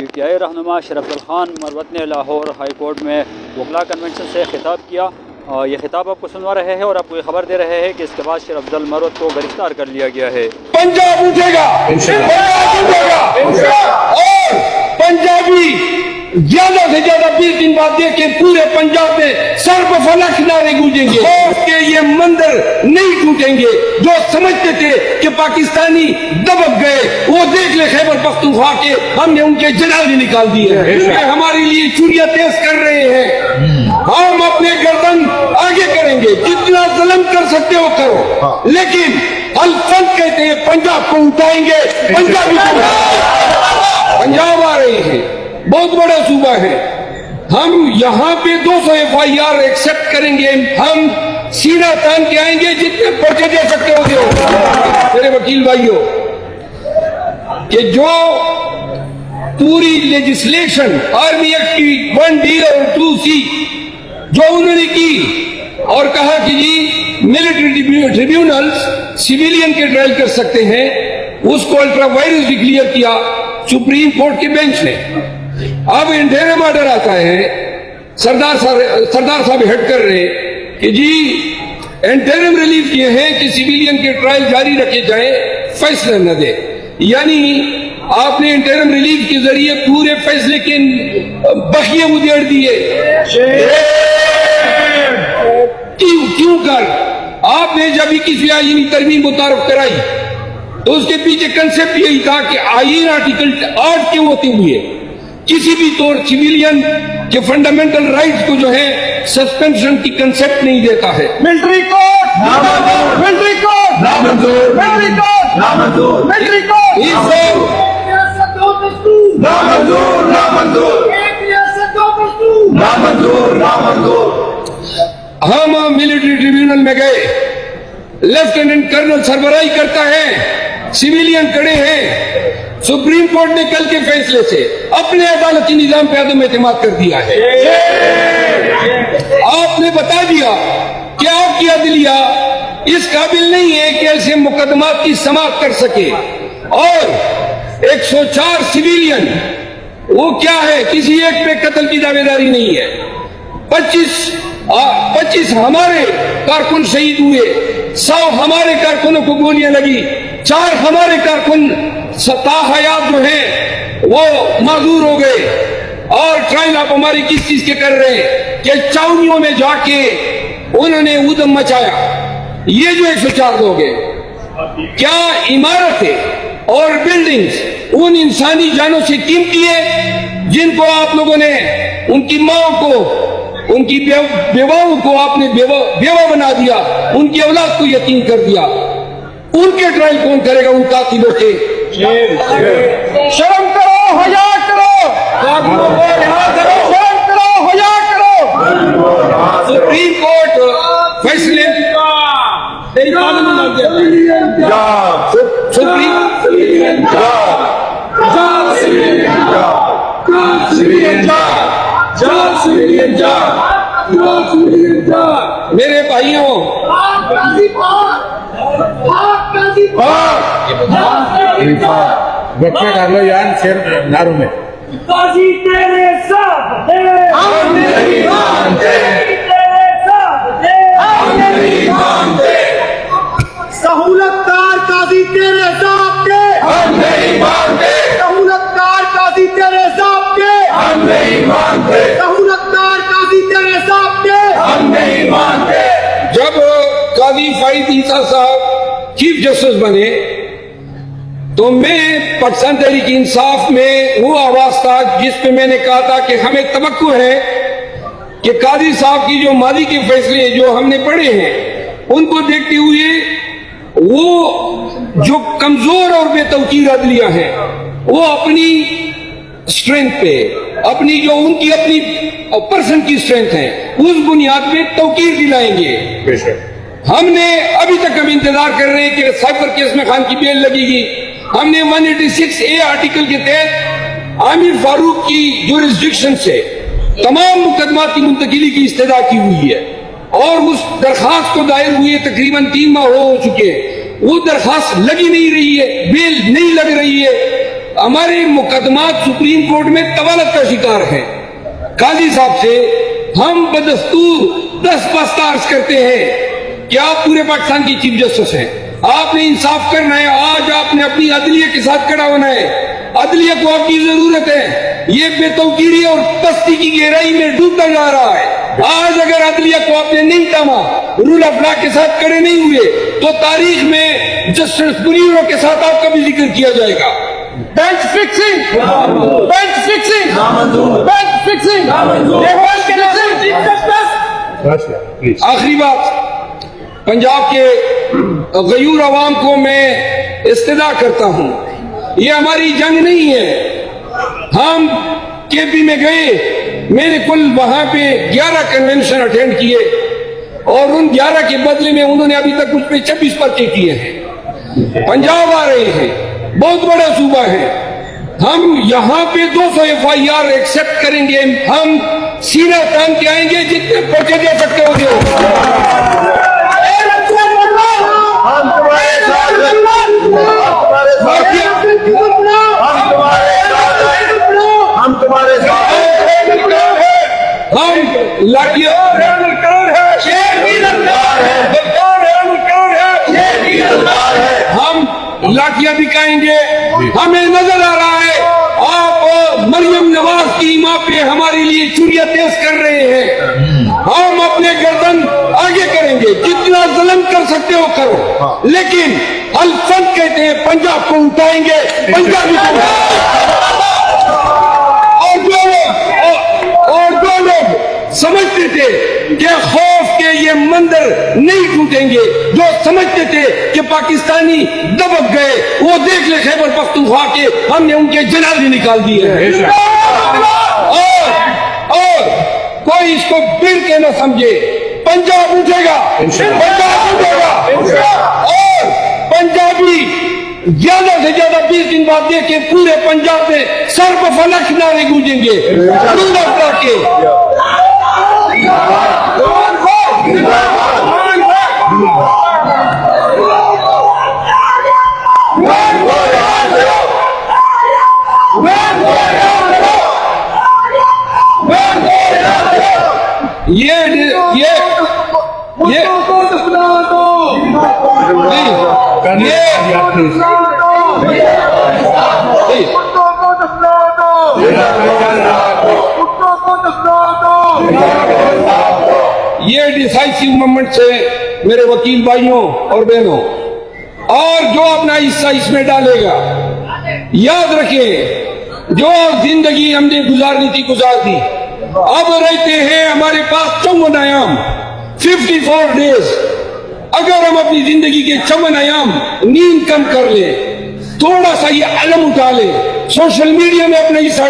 P T I رہنما شیر افضل خان مروت نے لاہور ہائی کورٹ میں وکلاء کنونشن سے خطاب کیا. یہ خطاب آپ کو سنوا رہے ہیں اور آپ کو یہ خبر دے رہے ہیں کہ اس کے بعد شیر افضل مروت کو گرفتار کر لیا گیا ہے. پنجاب اٹھے گا اور پنجابی زیادہ سے زیادہ 20 دن بعد دیکھ کے پورے پنجاب میں سر پہ فلک نعرے گونجیں گے کہ یہ مندر نہیں ٹوٹیں گے. جو سمجھتے تھے کہ پاکستانی دبک گئے وہ دیکھ لے خیبر پختونخوا کے ہم نے ان کے جنازے نکال دیے ہیں. ہمارے لیے چوریاں تیز کر رہے ہیں. ہم اپنے گردن آگے کریں گے, جتنا ظلم کر سکتے ہو کرو, لیکن الفن کہتے ہیں پنجاب کو اٹھائیں گے. پنجاب آ رہے ہیں, بہت بڑا صوبہ ہے. ہم یہاں پہ 200 FIR ایکسپٹ کریں گے. ہم سینہ تان کے آئیں گے, جتنے پرچے دے سکتے ہو دے. میرے وکیل بھائیوں, کہ جو پوری لیجسلیشن آرمی ایکٹ کی 1D اور 2C جو انہوں نے کی اور کہا کہ جی ملٹری ٹریبیونلز سیویلین کے ٹرائل کر سکتے ہیں, اس کو الٹرا وائرس ڈکلیئر کیا سپریم کورٹ کے بینچ نے. اب انٹرم آرڈر آتا ہے, سردار صاحب ہیڈ کر رہے کہ جی انٹرم ریلیف یہ ہے کہ سیویلین کے ٹرائل جاری رکھے جائیں, فیصلہ نہ دے. یعنی آپ نے انٹرم ریلیف کے ذریعے پورے فیصلے کے بخیے ادھیڑ دیے. کیوں کر آپ نے جب 21ویں آئینی ترمیم متعارف کرائی تو اس کے پیچھے کنسپٹ یہی تھا کہ آئین آرٹیکل 8 کے ہوتے ہوئے کسی بھی طور سیویلین کے فنڈامنٹل رائٹس کو جو ہے سسپینشن کی کنسپٹ نہیں دیتا ہے. ملٹری کورٹ ملٹری کورٹ نامنظور ملٹری کورٹ نامنظور ملٹری کورٹ نامنظور نامنظور نامنظور نامنظور. ہم ملٹری ٹریبیونل میں گئے, لیفٹیننٹ کرنل سربراہی کرتا ہے, سیویلین کھڑے ہیں. سپریم کورٹ نے کل کے فیصلے سے اپنے عدالتی نظام پہ عدم اعتماد کر دیا ہے. آپ نے بتا دیا کہ آپ کی عدلیہ اس قابل نہیں ہے کہ ایسے مقدمات کی سماعت کر سکے. اور 104 سیویلین وہ کیا ہے, کسی ایک پہ قتل کی دعوے داری نہیں ہے. 25 ہمارے کارکن شہید ہوئے, 100 ہمارے کارکنوں کو گولیاں لگی, 4 ہمارے کارکن حیات جو ہیں وہ معذور ہو گئے. اور ٹرائل آپ ہماری کس چیز کے کر رہے ہیں کہ چاونیوں میں جا کے انہوں نے ادھم مچایا. یہ جو 104 لوگ ہیں, کیا عمارتیں اور بلڈنگز ان انسانی جانوں سے قیمتی ہے جن کو آپ لوگوں نے ان کی ماں کو, ان کی بیواؤں کو آپ نے بیوہ بنا دیا, ان کی اولاد کو یتیم کر دیا. ان کے ٹرائل کون کرے گا, ان قاتلوں کے؟ شرم کرو, حیا کرو, شرم کرو, حیا کرو. سپریم کورٹ فیصلے میرے بھائیوں, بچے کر لو یار شیر ناروں میں. قاضی تیرے ساتھ دے, ہم نہیں مانتے, تیرے ساتھ دے, ہم نہیں مانتے. سہولت کار قاضی تیرے ساتھ دے, ہم نہیں مانتے. سہولت کار قاضی تیرے ساتھ دے, ہم نہیں مانتے. سہولت کار قاضی تیرے ساتھ دے, ہم نہیں مانتے. جب قاضی فائد عیسیٰ صاحب چیف جسٹس بنے تو میں پاکستان تحریک انصاف میں وہ آواز تھا جس پہ میں نے کہا تھا کہ ہمیں توقع ہے کہ قاضی صاحب کی جو ماضی کے فیصلے جو ہم نے پڑھے ہیں ان کو دیکھتے ہوئے وہ جو کمزور اور بے توقیر عدلیہ ہیں وہ اپنی اسٹرینتھ پہ, اپنی جو ان کی اپنی پرسن کی اسٹرینتھ ہے اس بنیاد پہ توقیر دلائیں گے. ہم نے ابھی تک ہم انتظار کر رہے ہیں کہ سائبر کیس میں خان کی بیل لگے گی. ہم نے 186A آرٹیکل کے تحت عامر فاروق کی جورسڈکشن سے تمام مقدمات کی منتقلی کی استدعا کی ہوئی ہے اور اس درخواست کو دائر ہوئے تقریباً 3 ماہ ہو چکے. وہ درخواست لگی نہیں رہی ہے, بیل نہیں لگ رہی ہے. ہمارے مقدمات سپریم کورٹ میں طوالت کا شکار ہیں. قاضی صاحب سے ہم بدستور 10 عرض کرتے ہیں کہ آپ پورے پاکستان کی چیف جسٹس ہیں, آپ نے انصاف کرنا ہے. آج آپ نے اپنی عدلیہ کے ساتھ کھڑا ہونا ہے. عدلیہ کو آپ کی ضرورت ہے. یہ بے توقیری اور پستی کی گہرائی میں ڈوبتا جا رہا ہے. آج اگر عدلیہ کو آپ نے نہیں تھاما, رول آف لا کے ساتھ کھڑے نہیں ہوئے, تو تاریخ میں جسٹس بنیرو کے ساتھ آپ کا بھی ذکر کیا جائے گا. bench fixing, bench fixing, bench fixing. آخری بات, پنجاب کے غیور عوام کو میں استدعا کرتا ہوں, یہ ہماری جنگ نہیں ہے. ہم کے پی میں گئے, میں نے کل وہاں پہ 11 کنونشن اٹینڈ کیے, اور ان 11 کے بدلے میں انہوں نے ابھی تک مجھ پہ 26 پرچے کیے ہیں. پنجاب آ رہے ہیں, بہت بڑا صوبہ ہے. ہم یہاں پہ 200 FIR ایکسپٹ کریں گے. ہم سینہ تان کے آئیں گے, جتنے پرچے دے سکتے ہو دو. ہم تمہارے ساتھ ہم لاٹھی ہم لاٹیاں دکھائیں گے. ہمیں نظر آ رہا ہے آپ مریم نواز کی ماں پہ ہمارے لیے چوریاں تیز کر رہے ہیں. ہم اپنے گردن آگے کریں گے, جتنا ظلم کر سکتے ہو کرو, لیکن الفت کہتے ہیں پنجاب کو اٹھائیں گے. پنجابی اور جو لوگ سمجھتے تھے کہ خوف کے یہ مندر نہیں ٹوٹیں گے, جو سمجھتے تھے کہ پاکستانی دبک گئے, وہ دیکھ لے خیبر پختونخوا کے ہم نے ان کے جنازے نکال دیے. اور کوئی اس کو بڑھ کے نہ سمجھے, پنجاب اٹھے گا, پنجاب اٹھے گا. اور پنجابی زیادہ سے زیادہ 20 دن بعد دیکھیں پورے پنجاب میں سر پہ فلک نعرے گونجیں گے. یہ ڈیسائیسو مومنٹ سے میرے وکیل بھائیوں اور بہنوں, اور جو اپنا حصہ اس میں ڈالے گا, یاد رکھیں جو زندگی ہم نے گزارنی تھی گزار دی. اب رہتے ہیں ہمارے پاس 54 ایام, 54 ڈیز. اگر ہم اپنی زندگی کے 54 ایام نیند کم کر لیں, تھوڑا سا یہ علم اٹھا لیں, سوشل میڈیا میں اپنا حصہ